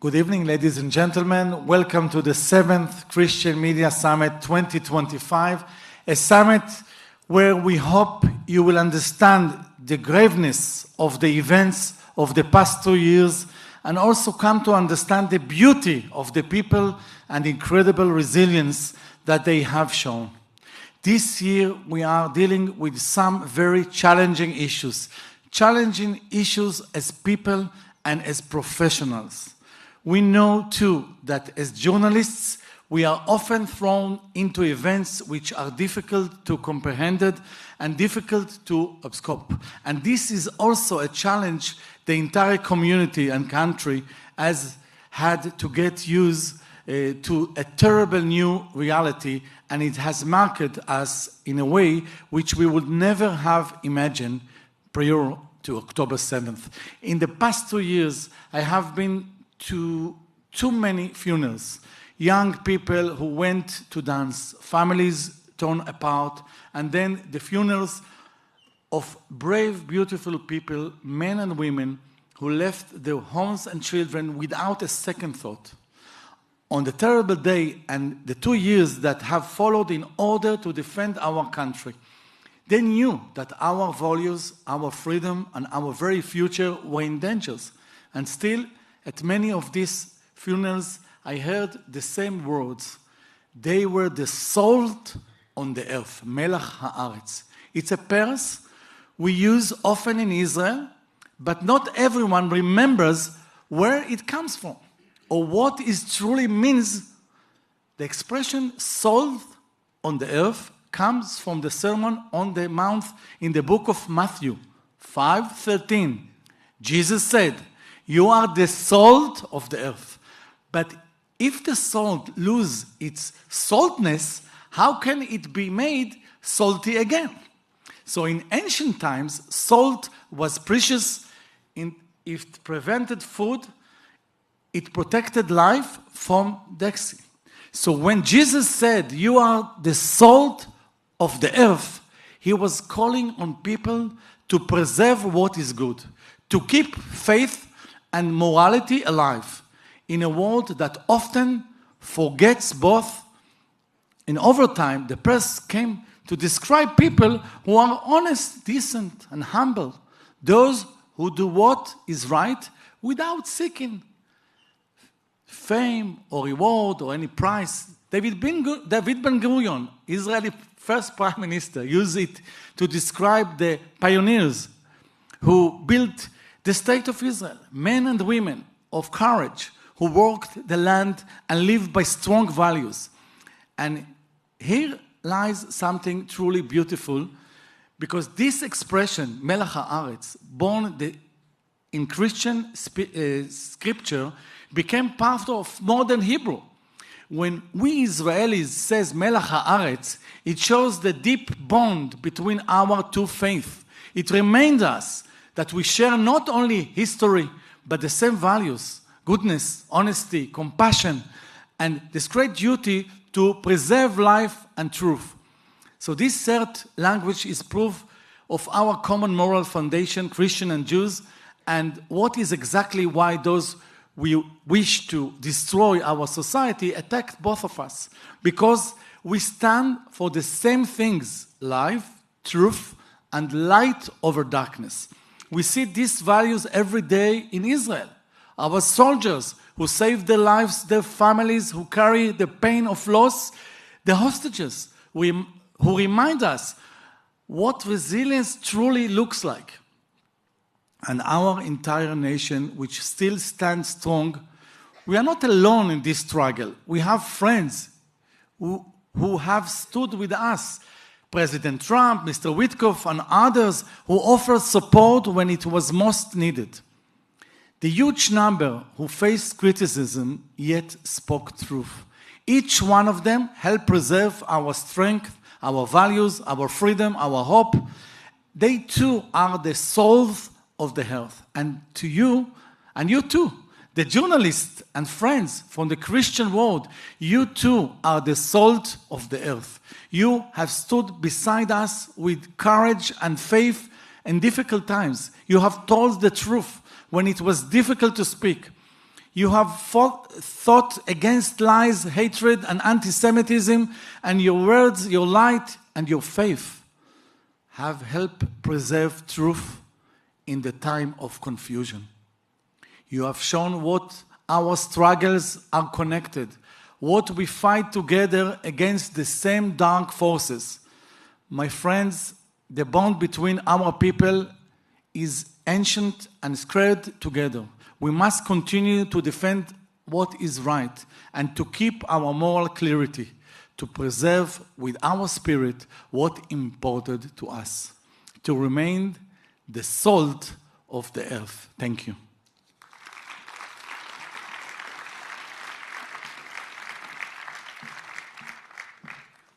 Good evening, ladies and gentlemen. Welcome to the 7th Christian Media Summit 2025, a summit where we hope you will understand the graveness of the events of the past 2 years and also come to understand the beauty of the people and incredible resilience that they have shown. This year, we are dealing with some very challenging issues as people and as professionals. We know too that as journalists, we are often thrown into events which are difficult to comprehend and difficult to absorb. And this is also a challenge the entire community and country has had to get used to a terrible new reality, and it has marked us in a way which we would never have imagined prior to October 7th. In the past 2 years, I have been to too many funerals. Young people who went to dance, families torn apart, and then the funerals of brave, beautiful people, men and women, who left their homes and children without a second thought. On the terrible day and the 2 years that have followed in order to defend our country, they knew that our values, our freedom, and our very future were in danger. And still, at many of these funerals, I heard the same words. They were the salt on the earth, melach haaretz. It's a phrase we use often in Israel, but not everyone remembers where it comes from or what it truly means. The expression salt on the earth comes from the Sermon on the Mount in the book of Matthew 5:13. Jesus said, "You are the salt of the earth." But if the salt loses its saltness, how can it be made salty again? So in ancient times, salt was precious. It prevented food. It protected life from Dexy. So when Jesus said, "You are the salt of the earth," he was calling on people to preserve what is good, to keep faith and morality alive in a world that often forgets both. And over time, the press came to describe people who are honest, decent, and humble, those who do what is right without seeking fame or reward or any prize. David Ben-Gurion, Israeli first prime minister, used it to describe the pioneers who built the state of Israel, men and women of courage who worked the land and lived by strong values. And here lies something truly beautiful, because this expression, melach haaretz, born in Christian scripture, became part of modern Hebrew. When we Israelis says melach haaretz, it shows the deep bond between our two faiths. It reminds us that we share not only history, but the same values: goodness, honesty, compassion, and this great duty to preserve life and truth. So this third language is proof of our common moral foundation, Christian and Jews, and what is exactly why those we wish to destroy our society attack both of us. Because we stand for the same things: life, truth, and light over darkness. We see these values every day in Israel. Our soldiers who save their lives, their families who carry the pain of loss, the hostages who remind us what resilience truly looks like. And our entire nation, which still stands strong, we are not alone in this struggle. We have friends who have stood with us. President Trump, Mr. Witkoff, and others who offered support when it was most needed. The huge number who faced criticism yet spoke truth. Each one of them helped preserve our strength, our values, our freedom, our hope. They too are the salt of the earth. And to you, and you too, the journalists and friends from the Christian world, you too are the salt of the earth. You have stood beside us with courage and faith in difficult times. You have told the truth when it was difficult to speak. You have thought against lies, hatred, and anti-Semitism, and your words, your light, and your faith have helped preserve truth in the time of confusion. You have shown what our struggles are connected, what we fight together against the same dark forces. My friends, the bond between our people is ancient and squared together. We must continue to defend what is right and to keep our moral clarity, to preserve with our spirit what imported to us, to remain the salt of the earth. Thank you.